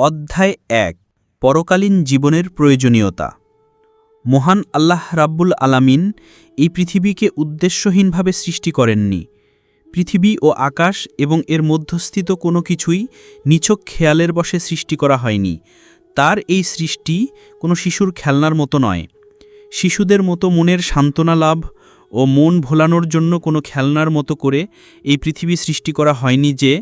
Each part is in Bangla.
অধ্যায় ১ পরকালীন জীবনের প্রয়োজনীয়তা। মহান আল্লাহ রাব্বুল আলামিন এই পৃথিবীকে উদ্দেশ্যহীনভাবে সৃষ্টি করেননি। পৃথিবী ও আকাশ এবং এর মধ্যস্থিত কোনো কিছুই নিছক খেয়ালের বশে সৃষ্টি করা হয়নি। তার এই সৃষ্টি কোনো শিশুর খেলনার মতো নয়। শিশুদের মতো মনের সান্ত্বনা লাভ ও মন ভোলানোর জন্য কোনো খেলনার মতো করে এই পৃথিবী সৃষ্টি করা হয়নি যে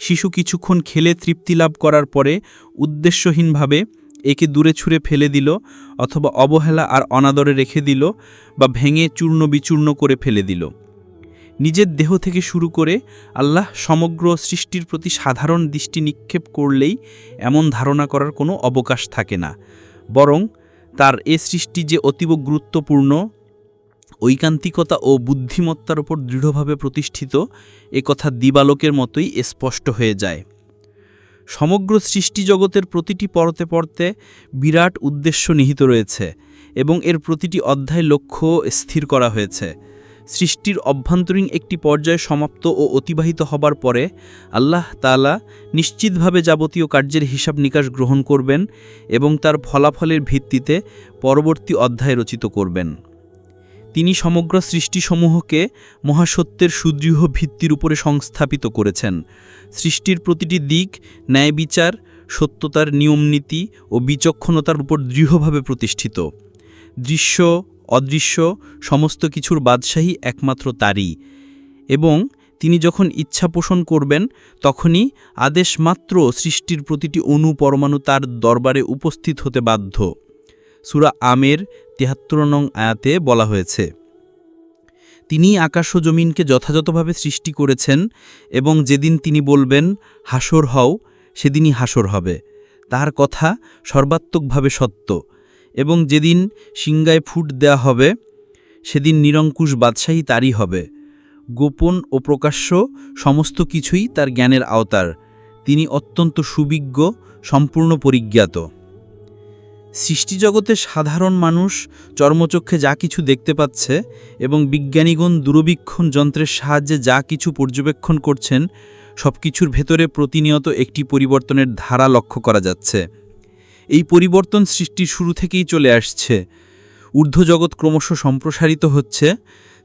শিশু কিছুক্ষণ খেলে তৃপ্তি লাভ করার পরে উদ্দেশ্যহীনভাবে একে দূরে ছুঁড়ে ফেলে দিল, অথবা অবহেলা আর অনাদরে রেখে দিল, বা ভেঙে চূর্ণ বিচূর্ণ করে ফেলে দিল। নিজের দেহ থেকে শুরু করে আল্লাহ সমগ্র সৃষ্টির প্রতি সাধারণ দৃষ্টি নিক্ষেপ করলেই এমন ধারণা করার কোনো অবকাশ থাকে না। বরং তার এ সৃষ্টি যে অতীব গুরুত্বপূর্ণ, ঐকান্তিকতা ও বুদ্ধিমত্তার উপর দৃঢ়ভাবে প্রতিষ্ঠিত, এ কথা দিবালোকের মতোই স্পষ্ট হয়ে যায়। সমগ্র সৃষ্টিজগতের প্রতিটি পরতে পরতে বিরাট উদ্দেশ্য নিহিত রয়েছে এবং এর প্রতিটি অধ্যায় লক্ষ্য স্থির করা হয়েছে। সৃষ্টির অভ্যন্তরীণ একটি পর্যায় সমাপ্ত ও অতিবাহিত হবার পরে আল্লাহ তাআলা নিশ্চিতভাবে যাবতীয় কার্যের হিসাব নিকাশ গ্রহণ করবেন এবং তার ফলাফলের ভিত্তিতে পরবর্তী অধ্যায় রচিত করবেন। তিনি সমগ্র সৃষ্টিসমূহকে মহাসত্যের সুদৃঢ় ভিত্তির উপরে সংস্থাপিত করেছেন। সৃষ্টির প্রতিটি দিক ন্যায় বিচার, সত্যতার নিয়মনীতি ও বিচক্ষণতার উপর দৃঢ়ভাবে প্রতিষ্ঠিত। দৃশ্য অদৃশ্য সমস্ত কিছুর বাদশাহী একমাত্র তারই, এবং তিনি যখন ইচ্ছা পোষণ করবেন তখনই আদেশমাত্র সৃষ্টির প্রতিটি অণু পরমাণু তার দরবারে উপস্থিত হতে বাধ্য। সূরা আমের ৭৩ নং আয়াতে বলা হয়েছে, তিনি আকাশ ও জমিনকে যথাযথভাবে সৃষ্টি করেছেন এবং যেদিন তিনি বলবেন হাসর হও, সেদিনই হাসর হবে। তার কথা সর্বাত্মকভাবে সত্য। এবং যেদিন সিংহায় ফুট দেয়া হবে, সেদিন নিরঙ্কুশ বাদশাহী তারই হবে। গোপন ও প্রকাশ্য সমস্ত কিছুই তার জ্ঞানের আওতার। তিনি অত্যন্ত সুবিজ্ঞ, সম্পূর্ণ পরিজ্ঞাত। সৃষ্টিজগতে সাধারণ মানুষ চর্মচক্ষে যা কিছু দেখতে পাচ্ছে এবং বিজ্ঞানীগণ দূরবীক্ষণ যন্ত্রের সাহায্যে যা কিছু পর্যবেক্ষণ করছেন, সব কিছুর ভেতরে প্রতিনিয়ত একটি পরিবর্তনের ধারা লক্ষ্য করা যাচ্ছে। এই পরিবর্তন সৃষ্টির শুরু থেকেই চলে আসছে। ঊর্ধ্বজগৎ ক্রমশ সম্প্রসারিত হচ্ছে।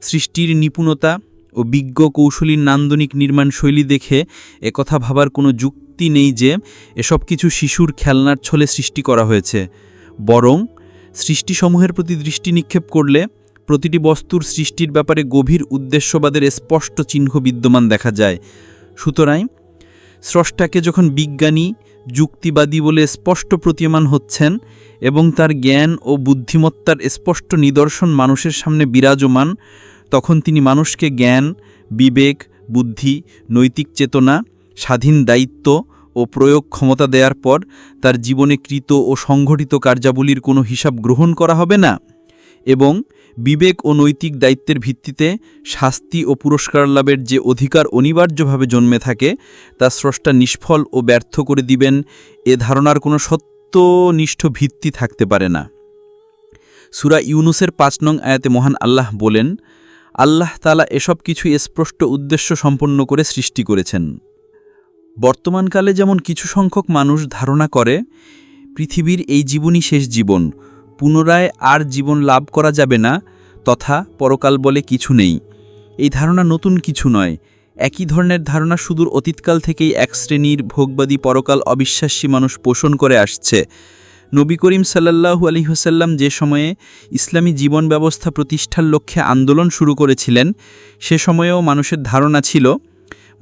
সৃষ্টির নিপুণতা ও বিজ্ঞ কৌশলীর নান্দনিক নির্মাণ শৈলী দেখে একথা ভাবার কোনো যুক্তি নেই যে এসব কিছু শিশুর খেলনার ছলে সৃষ্টি করা হয়েছে। বরং সৃষ্টিসমূহের প্রতি দৃষ্টি নিক্ষেপ করলে প্রতিটি বস্তুর সৃষ্টির ব্যাপারে গভীর উদ্দেশ্যবাদের স্পষ্ট চিহ্ন বিদ্যমান দেখা যায়। সুতরাং স্রষ্টাকে যখন বিজ্ঞানী, যুক্তিবাদী বলে স্পষ্ট প্রতীয়মান হচ্ছেন এবং তার জ্ঞান ও বুদ্ধিমত্তার স্পষ্ট নিদর্শন মানুষের সামনে বিরাজমান, তখন তিনি মানুষকে জ্ঞান, বিবেক, বুদ্ধি, নৈতিক চেতনা, স্বাধীন দায়িত্ব ও প্রয়োগ ক্ষমতা দেওয়ার পর তার জীবনে কৃত ও সংঘটিত কার্যাবলীর কোনো হিসাব গ্রহণ করা হবে না, এবং বিবেক ও নৈতিক দায়িত্বের ভিত্তিতে শাস্তি ও পুরস্কার লাভের যে অধিকার অনিবার্যভাবে জন্মে থাকে তা স্রষ্টা নিষ্ফল ও ব্যর্থ করে দিবেন, এ ধারণার কোনো সত্যনিষ্ঠ ভিত্তি থাকতে পারে না। সূরা ইউনুসের ৫ নং আয়াতে মহান আল্লাহ বলেন, আল্লাহ তাআলা এসব কিছুই স্পষ্ট উদ্দেশ্য সম্পন্ন করে সৃষ্টি করেছেন। বর্তমানকালে যেমন কিছু সংখ্যক মানুষ ধারণা করে পৃথিবীর এই জীবনই শেষ জীবন, পুনরায় আর জীবন লাভ করা যাবে না, তথা পরকাল বলে কিছু নেই। এই ধারণা নতুন কিছু নয়। একই ধরনের ধারণা সুদূর অতীতকাল থেকেই এক শ্রেণীর ভোগবাদী পরকাল অবিশ্বাসী মানুষ পোষণ করে আসছে। নবী করিম সাল্লাল্লাহু আলাইহি ওয়াসাল্লাম যে সময়ে ইসলামী জীবন ব্যবস্থা প্রতিষ্ঠার লক্ষ্যে আন্দোলন শুরু করেছিলেন, সে সময়েও মানুষের ধারণা ছিল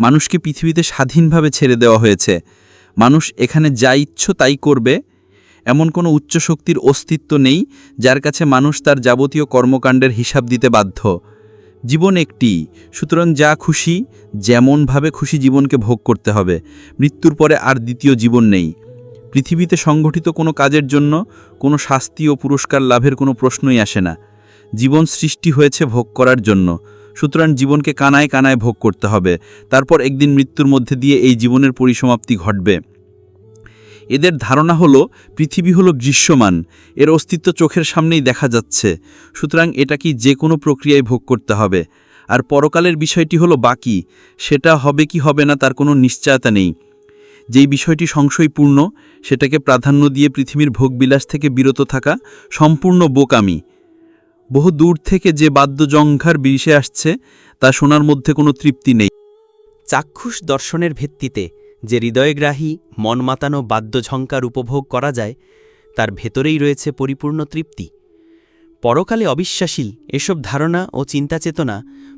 মানুষকে পৃথিবীতে স্বাধীনভাবে ছেড়ে দেওয়া হয়েছে, মানুষ এখানে যা ইচ্ছে তাই করবে। এমন কোনো উচ্চ শক্তির অস্তিত্ব নেই যার কাছে মানুষ তার যাবতীয় কর্মকাণ্ডের হিসাব দিতে বাধ্য। জীবন একটি, সুতরাং যা খুশি যেমনভাবে খুশি জীবনকে ভোগ করতে হবে। মৃত্যুর পরে আর দ্বিতীয় জীবন নেই। পৃথিবীতে সংগঠিত কোনো কাজের জন্য কোনো শাস্তি ও পুরস্কার লাভের কোনো প্রশ্নই আসে না। জীবন সৃষ্টি হয়েছে ভোগ করার জন্য, সুতরাং জীবনকে কানায় কানায় ভোগ করতে হবে। তারপর একদিন মৃত্যুর মধ্যে দিয়ে এই জীবনের পরিসমাপ্তি ঘটবে। এদের ধারণা হলো পৃথিবী হলো দৃশ্যমান, এর অস্তিত্ব চোখের সামনেই দেখা যাচ্ছে, সুতরাং এটা কি যে কোনো প্রক্রিয়ায় ভোগ করতে হবে। আর পরকালের বিষয়টি হলো বাকি, সেটা হবে কি হবে না তার কোনো নিশ্চয়তা নেই। যেই বিষয়টি সংশয়পূর্ণ সেটাকে প্রাধান্য দিয়ে পৃথিবীর ভোগবিলাস থেকে বিরত থাকা সম্পূর্ণ বোকামি। বহু দূর থেকে যে বাদ্যজঙ্ঘার ভেসে আসছে তা শোনার মধ্যে কোনো তৃপ্তি নেই। চাক্ষুষ দর্শনের ভিত্তিতে যে হৃদয়গ্রাহী মন মাতানো বাদ্যঝঙ্কার উপভোগ করা যায় তার ভেতরেই রয়েছে পরিপূর্ণ তৃপ্তি। পরকালে অবিশ্বাসী এসব ধারণা ও চিন্তাচেতনা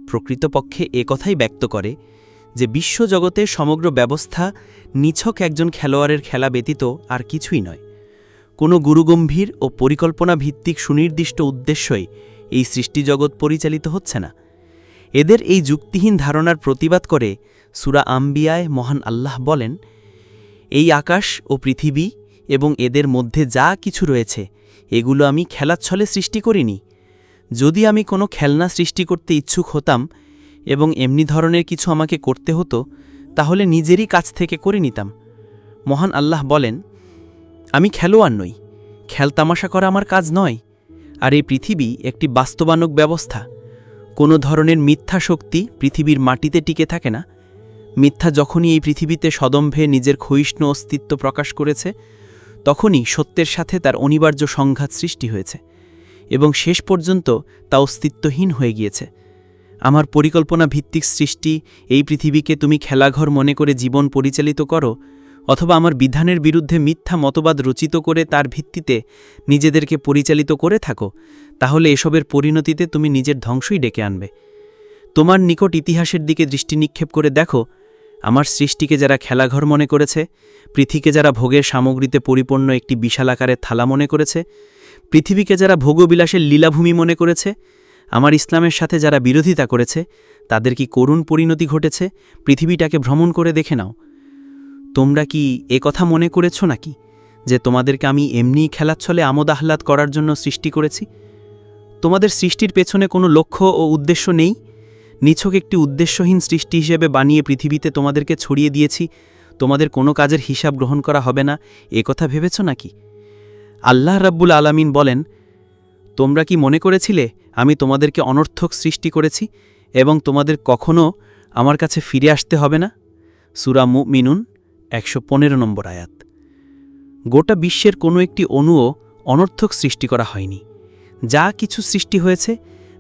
প্রকৃতপক্ষে একথাই ব্যক্ত করে যে বিশ্বজগতের সমগ্র ব্যবস্থা নিছক একজন খেলোয়াড়ের খেলা ব্যতীত আর কিছুই নয়। কোনো গুরুগম্ভীর ও পরিকল্পনা ভিত্তিক সুনির্দিষ্ট উদ্দেশ্যই এই সৃষ্টিজগৎ পরিচালিত হচ্ছে না। এদের এই যুক্তিহীন ধারণার প্রতিবাদ করে সূরা আম্বিয়ায় মহান আল্লাহ বলেন, এই আকাশ ও পৃথিবী এবং এদের মধ্যে যা কিছু রয়েছে এগুলো আমি খেলাচ্ছলে সৃষ্টি করিনি। যদি আমি কোনো খেলনা সৃষ্টি করতে ইচ্ছুক হতাম এবং এমনি ধরনের কিছু আমাকে করতে হতো তাহলে নিজেরই কাছ থেকে করে নিতাম। মহান আল্লাহ বলেন, আমি খেলোয়াড় নই, খেলতামাশা করা আমার কাজ নয়। আর এই পৃথিবী একটি বাস্তবায়ক ব্যবস্থা। কোনো ধরনের মিথ্যা শক্তি পৃথিবীর মাটিতে টিকে থাকে না। মিথ্যা যখনই এই পৃথিবীতে সদম্ভে নিজের ক্ষয়িষ্ণু অস্তিত্ব প্রকাশ করেছে তখনই সত্যের সাথে তার অনিবার্য সংঘাত সৃষ্টি হয়েছে এবং শেষ পর্যন্ত তা অস্তিত্বহীন হয়ে গিয়েছে। আমার পরিকল্পনা ভিত্তিক সৃষ্টি এই পৃথিবীকে তুমি খেলাঘর মনে করে জীবন পরিচালিত করো, অথবা আমার বিধানের বিরুদ্ধে মিথ্যা মতবাদ রচিত করে তার ভিত্তিতে নিজেদেরকে পরিচালিত করে থাকো, তাহলে এসবের পরিণতিতে তুমি নিজের ধ্বংসই ডেকে আনবে। তোমার নিকট ইতিহাসের দিকে দৃষ্টি নিক্ষেপ করে দেখো, আমার সৃষ্টিকে যারা খেলাঘর মনে করেছে, পৃথিবীকে যারা ভোগের সামগ্রীতে পরিপূর্ণ একটি বিশাল আকারের থালা মনে করেছে, পৃথিবীকে যারা ভোগবিলাসের লীলাভূমি মনে করেছে, আমার ইসলামের সাথে যারা বিরোধিতা করেছে তাদের কি করুণ পরিণতি ঘটেছে পৃথিবীটাকে ভ্রমণ করে দেখে নাও। তোমরা কি কথা মনে করেছ নাকি যে তোমাদেরকে আমি এমনিই খেলাচ্ছলে আমোদ আহ্লাদ করার জন্য সৃষ্টি করেছি? তোমাদের সৃষ্টির পেছনে কোনো লক্ষ্য ও উদ্দেশ্য নেই। নিছক একটি উদ্দেশ্যহীন সৃষ্টি হিসেবে বানিয়ে পৃথিবীতে তোমাদেরকে ছড়িয়ে দিয়েছি, তোমাদের কোনো কাজের হিসাব গ্রহণ করা হবে না, কথা ভেবেছ নাকি? আল্লাহ রাব্বুল আলামিন বলেন, তোমরা কি মনে করেছিলে আমি তোমাদেরকে অনর্থক সৃষ্টি করেছি এবং তোমাদের কখনো আমার কাছে ফিরে আসতে হবে না? সূরা মুমিনুন ১১৫ নম্বর আয়াত। গোটা বিশ্বের কোনো একটি অণুও অনর্থক সৃষ্টি করা হয়নি। যা কিছু সৃষ্টি হয়েছে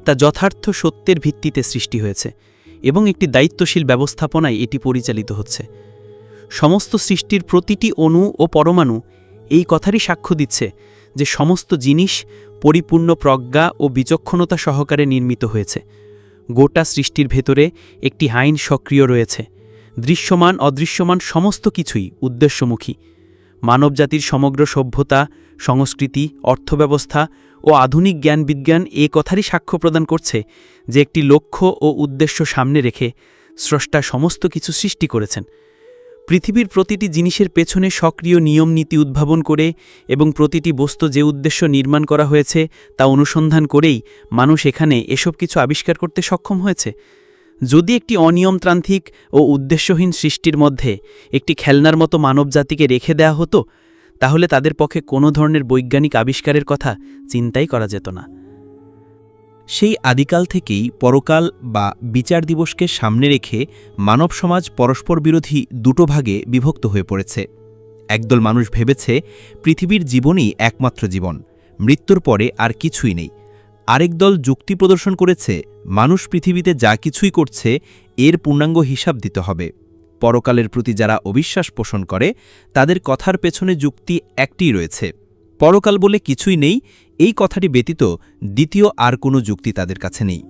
তা যথার্থ সত্যের ভিত্তিতে সৃষ্টি হয়েছে এবং একটি দায়িত্বশীল ব্যবস্থাপনায় এটি পরিচালিত হচ্ছে। সমস্ত সৃষ্টির প্রতিটি অণু ও পরমাণু এই কথারই সাক্ষ্য দিচ্ছে যে সমস্ত জিনিস পরিপূর্ণ প্রজ্ঞা ও বিচক্ষণতা সহকারে নির্মিত হয়েছে। গোটা সৃষ্টির ভেতরে একটি আইন সক্রিয় রয়েছে। দৃশ্যমান অদৃশ্যমান সমস্ত কিছুই উদ্দেশ্যমুখী। মানবজাতির সমগ্র সভ্যতা, সংস্কৃতি, অর্থব্যবস্থা ও আধুনিক জ্ঞান বিজ্ঞান কথারই সাক্ষ্য প্রদান করছে যে একটি লক্ষ্য ও উদ্দেশ্য সামনে রেখে স্রষ্টা সমস্ত কিছু সৃষ্টি করেছেন। পৃথিবীর প্রতিটি জিনিসের পেছনে সক্রিয় নিয়ম নীতি উদ্ভাবন করে এবং প্রতিটি বস্তু যে উদ্দেশ্য নির্মাণ করা হয়েছে তা অনুসন্ধান করেই মানুষ এখানে এসব কিছু আবিষ্কার করতে সক্ষম হয়েছে। যদি একটি অনিয়মতান্ত্রিক ও উদ্দেশ্যহীন সৃষ্টির মধ্যে একটি খেলনার মতো মানবজাতিকে রেখে দেয়া হতো তাহলে তাদের পক্ষে কোনো ধরনের বৈজ্ঞানিক আবিষ্কারের কথা চিন্তাই করা যেত না। সেই আদিকাল থেকেই পরকাল বা বিচার দিবসকে সামনে রেখে মানব সমাজ পরস্পর বিরোধী দুটো ভাগে বিভক্ত হয়ে পড়েছে। একদল মানুষ ভেবেছে পৃথিবীর জীবনই একমাত্র জীবন, মৃত্যুর পরে আর কিছুই নেই। আরেক দল যুক্তি প্রদর্শন করেছে মানুষ পৃথিবীতে যা কিছুই করছে এর পূর্ণাঙ্গ হিসাব দিতে হবে। পরকালের প্রতি যারা অবিশ্বাস পোষণ করে তাদের কথার পেছনে যুক্তি একটিই রয়েছে, পরকাল বলে কিছুই নেই, এই কথাটি ব্যতীত দ্বিতীয় আর কোনো যুক্তি তাদের কাছে নেই।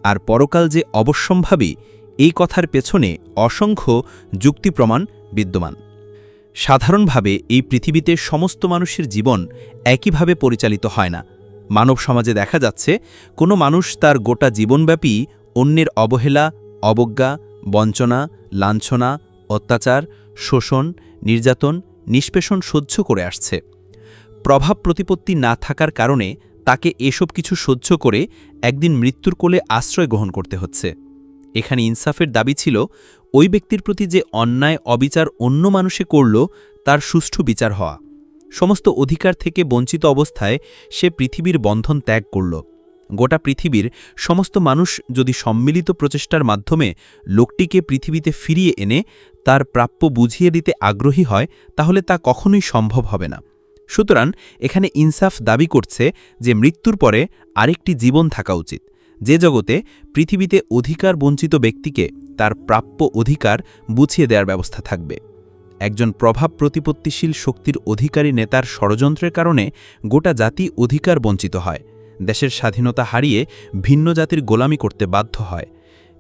আর পরকাল যে অবশ্যম্ভাবী এই কথার পেছনে অসংখ্য যুক্তি প্রমাণ বিদ্যমান। সাধারণভাবে এই পৃথিবীতে সমস্ত মানুষের জীবন একইভাবে পরিচালিত হয় না। মানব সমাজে দেখা যাচ্ছে কোনো মানুষ তার গোটা জীবনব্যাপী অন্যের অবহেলা, অবজ্ঞা, বঞ্চনা, লাঞ্ছনা, অত্যাচার, শোষণ, নির্যাতন, নিষ্পেষণ সহ্য করে আসছে। প্রভাব প্রতিপত্তি না থাকার কারণে তাকে এসব কিছু সহ্য করে একদিন মৃত্যুর কোলে আশ্রয় গ্রহণ করতে হচ্ছে। এখানে ইনসাফের দাবি ছিল ওই ব্যক্তির প্রতি যে অন্যায় অবিচার অন্য মানুষে করল তার সুষ্ঠু বিচার হওয়া। সমস্ত অধিকার থেকে বঞ্চিত অবস্থায় সে পৃথিবীর বন্ধন ত্যাগ করল। গোটা পৃথিবীর সমস্ত মানুষ যদি সম্মিলিত প্রচেষ্টার মাধ্যমে লোকটিকে পৃথিবীতে ফিরিয়ে এনে তার প্রাপ্য বুঝিয়ে দিতে আগ্রহী হয় তাহলে তা কখনোই সম্ভব হবে না। সুতরাং এখানে ইনসাফ দাবি করছে যে মৃত্যুর পরে আরেকটি জীবন থাকা উচিত, যে জগতে পৃথিবীতে অধিকার বঞ্চিত ব্যক্তিকে তার প্রাপ্য অধিকার বুঝিয়ে দেওয়ার ব্যবস্থা থাকবে। একজন প্রভাব প্রতিপত্তিশীল শক্তির অধিকারী নেতার ষড়যন্ত্রের কারণে গোটা জাতি অধিকার বঞ্চিত হয়, দেশের স্বাধীনতা হারিয়ে ভিন্ন জাতির গোলামি করতে বাধ্য হয়।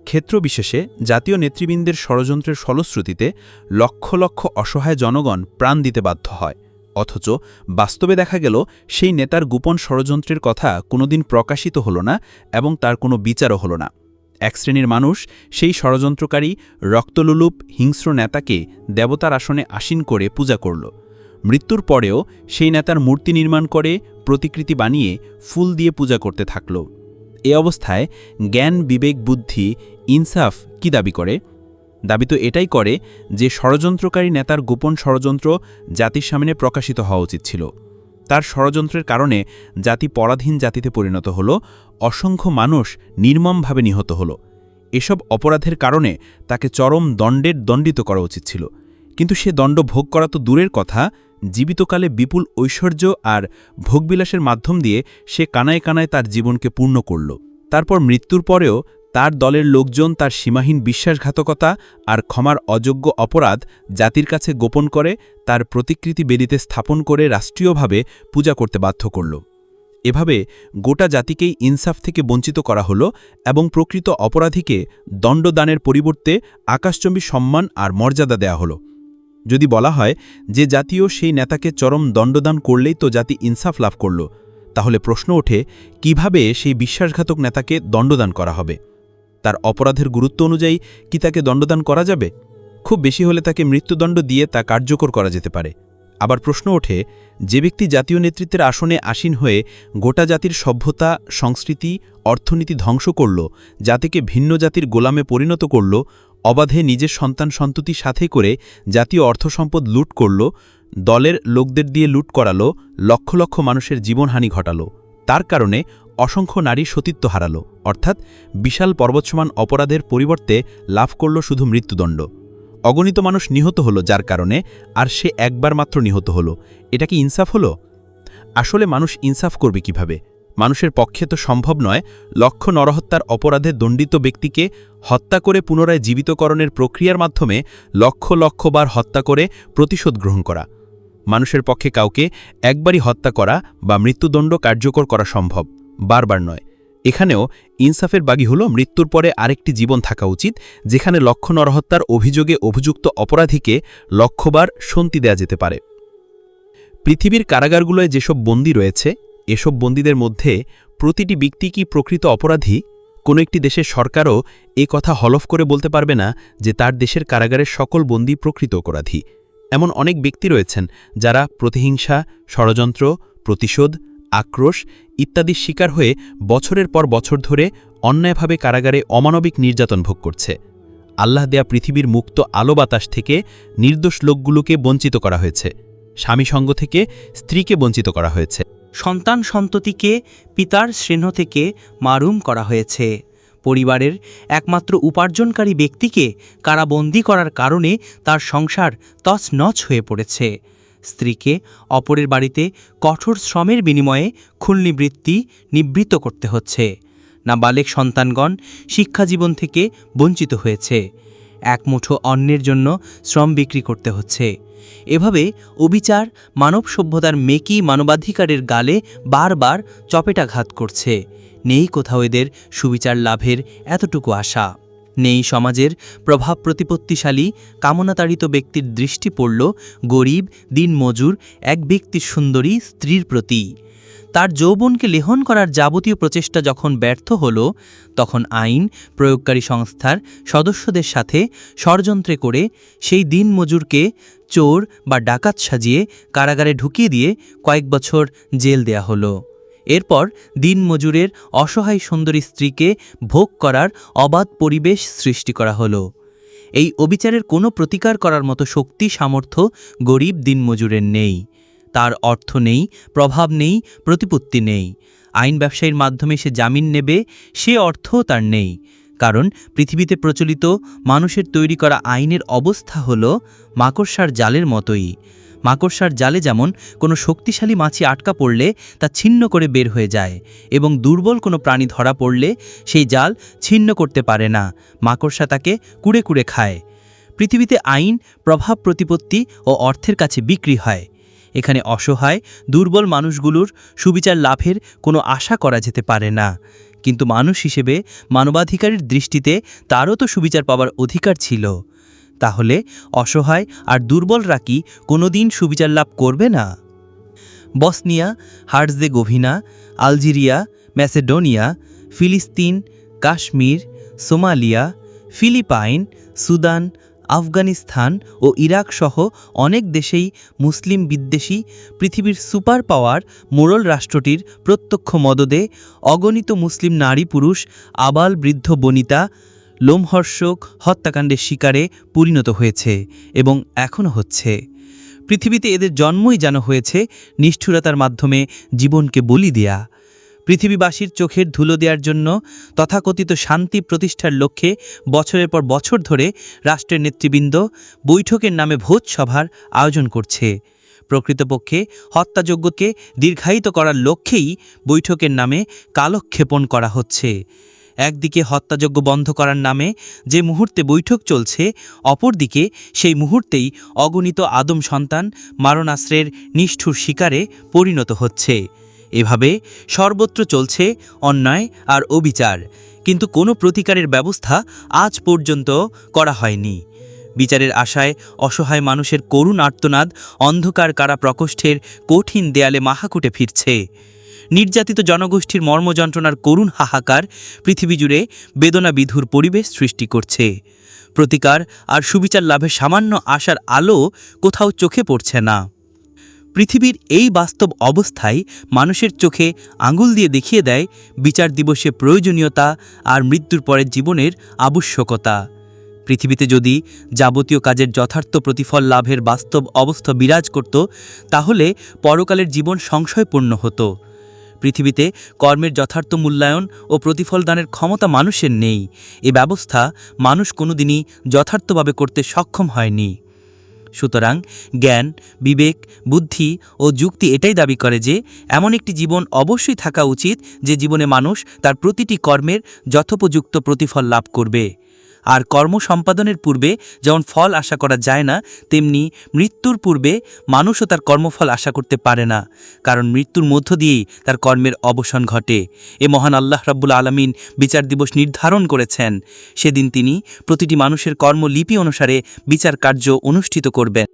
ক্ষেত্রবিশেষে জাতীয় নেতৃবৃন্দের ষড়যন্ত্রের ফলশ্রুতিতে লক্ষ লক্ষ অসহায় জনগণ প্রাণ দিতে বাধ্য হয়, অথচ বাস্তবে দেখা গেল সেই নেতার গোপন ষড়যন্ত্রের কথা কোনোদিন প্রকাশিত হল না এবং তার কোনো বিচারও হল না। এক শ্রেণীর মানুষ সেই ষড়যন্ত্রকারী রক্তলোলুপ হিংস্র নেতাকে দেবতার আসনে আসীন করে পূজা করল। মৃত্যুর পরেও সেই নেতার মূর্তি নির্মাণ করে প্রতিকৃতি বানিয়ে ফুল দিয়ে পূজা করতে থাকল। এ অবস্থায় জ্ঞান, বিবেক, বুদ্ধি, ইনসাফ কি দাবি করে? দাবি তো এটাই করে যে ষড়যন্ত্রকারী নেতার গোপন ষড়যন্ত্র জাতির সামনে প্রকাশিত হওয়া উচিত ছিল। তার ষড়যন্ত্রের কারণে জাতি পরাধীন জাতিতে পরিণত হল, অসংখ্য মানুষ নির্মমভাবে নিহত হল। এসব অপরাধের কারণে তাকে চরম দণ্ডের দণ্ডিত করা উচিত ছিল, কিন্তু সে দণ্ড ভোগ করা তো দূরের কথা, জীবিতকালে বিপুল ঐশ্বর্য আর ভোগবিলাসের মাধ্যম দিয়ে সে কানায় কানায় তার জীবনকে পূর্ণ করল। তারপর মৃত্যুর পরেও তার দলের লোকজন তার সীমাহীন বিশ্বাসঘাতকতা আর ক্ষমার অযোগ্য অপরাধ জাতির কাছে গোপন করে তার প্রতিকৃতি বেদিতে স্থাপন করে রাষ্ট্রীয়ভাবে পূজা করতে বাধ্য করল। এভাবে গোটা জাতিকেই ইনসাফ থেকে বঞ্চিত করা হল এবং প্রকৃত অপরাধীকে দণ্ডদানের পরিবর্তে আকাশচম্বী সম্মান আর মর্যাদা দেয়া হল। যদি বলা হয় যে জাতীয় সেই নেতাকে চরম দণ্ডদান করলেই তো জাতি ইনসাফ লাভ করল, তাহলে প্রশ্ন ওঠে কিভাবে সেই বিশ্বাসঘাতক নেতাকে দণ্ডদান করা হবে? তার অপরাধের গুরুত্ব অনুযায়ী কি তাকে দণ্ডদান করা যাবে? খুব বেশি হলে তাকে মৃত্যুদণ্ড দিয়ে তা কার্যকর করা যেতে পারে। আবার প্রশ্ন ওঠে, যে ব্যক্তি জাতীয় নেতৃত্বের আসনে আসীন হয়ে গোটা জাতির সভ্যতা, সংস্কৃতি, অর্থনীতি ধ্বংস করল, জাতিকে ভিন্ন জাতির গোলামে পরিণত করল, অবাধে নিজের সন্তান সন্ততি সাথে করে জাতীয় অর্থসম্পদ লুট করল, দলের লোকদের দিয়ে লুট করালো, লক্ষ লক্ষ মানুষের জীবনহানি ঘটালো, তার কারণে অসংখ্য নারী সতীত্ব হারালো, অর্থাৎ বিশাল পর্বতসমান অপরাধের পরিবর্তে লাভ করল শুধু মৃত্যুদণ্ড। অগণিত মানুষ নিহত হলো যার কারণে, আর সে একবার মাত্র নিহত হলো। এটা কি ইনসাফ হলো? আসলে মানুষ ইনসাফ করবে কিভাবে? মানুষের পক্ষে তো সম্ভব নয় লক্ষ নরহত্যার অপরাধে দণ্ডিত ব্যক্তিকে হত্যা করে পুনরায় জীবিতকরণের প্রক্রিয়ার মাধ্যমে লক্ষ লক্ষ বার হত্যা করে প্রতিশোধ গ্রহণ করা। মানুষের পক্ষে কাউকে একবারই হত্যা করা বা মৃত্যুদণ্ড কার্যকর করা সম্ভব, বারবার নয়। এখানেও ইনসাফের বাগি হল মৃত্যুর পরে আরেকটি জীবন থাকা উচিত, যেখানে লক্ষ নরহত্যার অভিযোগে অভিযুক্ত অপরাধীকে লক্ষবার শাস্তি দেয়া যেতে পারে। পৃথিবীর কারাগারগুলোয় যেসব বন্দী রয়েছে, এসব বন্দীদের মধ্যে প্রতিটি ব্যক্তি কি প্রকৃত অপরাধী? কোনো একটি দেশের সরকারও এ কথা হলফ করে বলতে পারবে না যে তার দেশের কারাগারের সকল বন্দী প্রকৃত অপরাধী। এমন অনেক ব্যক্তি রয়েছেন যারা প্রতিহিংসা, ষড়যন্ত্র, প্রতিশোধ, আক্রোশ ইত্যাদির শিকার হয়ে বছরের পর বছর ধরে অন্যায়ভাবে কারাগারে অমানবিক নির্যাতন ভোগ করছে। আল্লাহ দেয়া পৃথিবীর মুক্ত আলো বাতাস থেকে নির্দোষ লোকগুলোকে বঞ্চিত করা হয়েছে, স্বামী সঙ্গ থেকে স্ত্রীকে বঞ্চিত করা হয়েছে, সন্তান সন্ততিকে পিতার স্নেহ থেকে মারুম করা হয়েছে। পরিবারের একমাত্র উপার্জনকারী ব্যক্তিকে কারাবন্দী করার কারণে তার সংসার তছনছ হয়ে পড়েছে। স্ত্রীকে অপরের বাড়িতে কঠোর শ্রমের বিনিময়ে খুলনিবৃত্তি নিবৃত্ত করতে হচ্ছে। নাবালেগ সন্তানগণ শিক্ষাজীবন থেকে বঞ্চিত হয়েছে। এক মুঠো অন্নের জন্য শ্রম বিক্রি করতে হচ্ছে। এভাবে অবিচার মানব সভ্যতার মেকি মানবাধিকারের গালে বারবার চপেটাঘাত করছে। নেই কোথাও এদের সুবিচার লাভের এতটুকু আশা। নেই সমাজের প্রভাব প্রতিপত্তিশালী কামনাতাড়িত ব্যক্তির দৃষ্টি পড়ল গরিব দিনমজুর এক ব্যক্তির সুন্দরী স্ত্রীর প্রতি। তার যৌবনকে লেহন করার যাবতীয় প্রচেষ্টা যখন ব্যর্থ হল, তখন আইন প্রয়োগকারী সংস্থার সদস্যদের সাথে ষড়যন্ত্রে করে সেই দিনমজুরকে চোর বা ডাকাত সাজিয়ে কারাগারে ঢুকিয়ে দিয়ে কয়েক বছর জেল দেয়া হলো। এরপর দিনমজুরের অসহায় সুন্দরী স্ত্রীকে ভোগ করার অবাধ পরিবেশ সৃষ্টি করা হলো। এই অবিচারের কোনো প্রতিকার করার মতো শক্তি সামর্থ্য গরিব দিনমজুরের নেই। তার অর্থ নেই, প্রভাব নেই, প্রতিপত্তি নেই। আইন ব্যবসায়ীর মাধ্যমে সে জামিন নেবে সে অর্থও তার নেই, কারণ পৃথিবীতে প্রচলিত মানুষের তৈরি করা আইনের অবস্থা হল মাকড়সার জালের মতোই। মাকড়সার জালে যেমন কোনো শক্তিশালী মাছি আটকা পড়লে তা ছিন্ন করে বের হয়ে যায়, এবং দুর্বল কোনো প্রাণী ধরা পড়লে সেই জাল ছিন্ন করতে পারে না, মাকড়সা তাকে কুড়ে কুড়ে খায়। পৃথিবীতে আইন প্রভাব প্রতিপত্তি ও অর্থের কাছে বিক্রি হয়। এখানে অসহায় দুর্বল মানুষগুলোর সুবিচার লাভের কোনো আশা করা যেতে পারে না, কিন্তু মানুষ হিসেবে মানবাধিকারের দৃষ্টিতে তারও তো সুবিচার পাওয়ার অধিকার ছিল। তাহলে অসহায় আর দুর্বলরা কি কোনোদিন সুবিচার লাভ করবে না? বসনিয়া, হার্জেগোভিনা, আলজেরিয়া, ম্যাসেডোনিয়া, ফিলিস্তিন, Kashmir, Somalia, Philippines, Sudan, Afghanistan ও ইরাক সহ অনেক দেশেই মুসলিম বিদ্বেষী পৃথিবীর সুপার পাওয়ার মোড়ল রাষ্ট্রটির প্রত্যক্ষ মদদে অগণিত মুসলিম নারী পুরুষ, আবাল বৃদ্ধ বনিতা লোমহর্ষক হত্যাকাণ্ডের শিকারে পরিণত হয়েছে এবং এখনও হচ্ছে। পৃথিবীতে এদের জন্মই যেন হয়েছে নিষ্ঠুরতার মাধ্যমে জীবনকে বলি দেয়া। পৃথিবীবাসীর চোখের ধুলো দেওয়ার জন্য তথাকথিত শান্তি প্রতিষ্ঠার লক্ষ্যে বছরের পর বছর ধরে রাষ্ট্রের নেতৃবৃন্দ বৈঠকের নামে ভোজ সভার আয়োজন করছে। প্রকৃতপক্ষে হত্যাযজ্ঞকে দীর্ঘায়িত করার লক্ষ্যেই বৈঠকের নামে কালক্ষেপণ করা হচ্ছে। একদিকে হত্যাযজ্ঞ বন্ধ করার নামে যে মুহূর্তে বৈঠক চলছে, অপরদিকে সেই মুহূর্তেই অগণিত আদম সন্তান মারণাস্ত্রের নিষ্ঠুর শিকারে পরিণত হচ্ছে। এভাবে সর্বত্র চলছে অন্যায় আর অবিচার, কিন্তু কোনো প্রতিকারের ব্যবস্থা আজ পর্যন্ত করা হয়নি। বিচারের আশায় অসহায় মানুষের করুণ আর্তনাদ অন্ধকার কারা প্রকোষ্ঠের কঠিন দেয়ালে মাহাকুটে ফিরছে। নির্যাতিত জনগোষ্ঠীর মর্মযন্ত্রণার করুণ হাহাকার পৃথিবী জুড়ে বেদনাবিধুর পরিবেশ সৃষ্টি করছে। প্রতিকার আর সুবিচার লাভের সামান্য আশার আলো কোথাও চোখে পড়ছে না। পৃথিবীর এই বাস্তব অবস্থায় মানুষের চোখে আঙুল দিয়ে দেখিয়ে দেয় বিচার দিবসে প্রয়োজনীয়তা আর মৃত্যুর পরের জীবনের আবশ্যকতা। পৃথিবীতে যদি যাবতীয় কাজের যথার্থ প্রতিফল লাভের বাস্তব অবস্থা বিরাজ করত, তাহলে পরকালের জীবন সংশয়পূর্ণ হতো। পৃথিবীতে কর্মের যথার্থ মূল্যায়ন ও প্রতিফল দানের ক্ষমতা মানুষের নেই। এ ব্যবস্থা মানুষ কোনোদিনই যথার্থভাবে করতে সক্ষম হয়নি। সুতরাং জ্ঞান, বিবেক, বুদ্ধি ও যুক্তি এটাই দাবি করে যে এমন একটি জীবন অবশ্যই থাকা উচিত যে জীবনে মানুষ তার প্রতিটি কর্মের যথোপযুক্ত প্রতিফল লাভ করবে। আর কর্ম সম্পাদনের পূর্বে যেমন ফল আশা করা যায় না, তেমনি মৃত্যুর পূর্বে মানুষও তার কর্মফল আশা করতে পারে না, কারণ মৃত্যুর মধ্য দিয়েই তার কর্মের অবসান ঘটে। এ মহান আল্লাহ রাব্বুল আলামিন বিচার দিবস নির্ধারণ করেছেন। সেদিন তিনি প্রতিটি মানুষের কর্মলিপি অনুসারে বিচার কার্য অনুষ্ঠিত করবেন।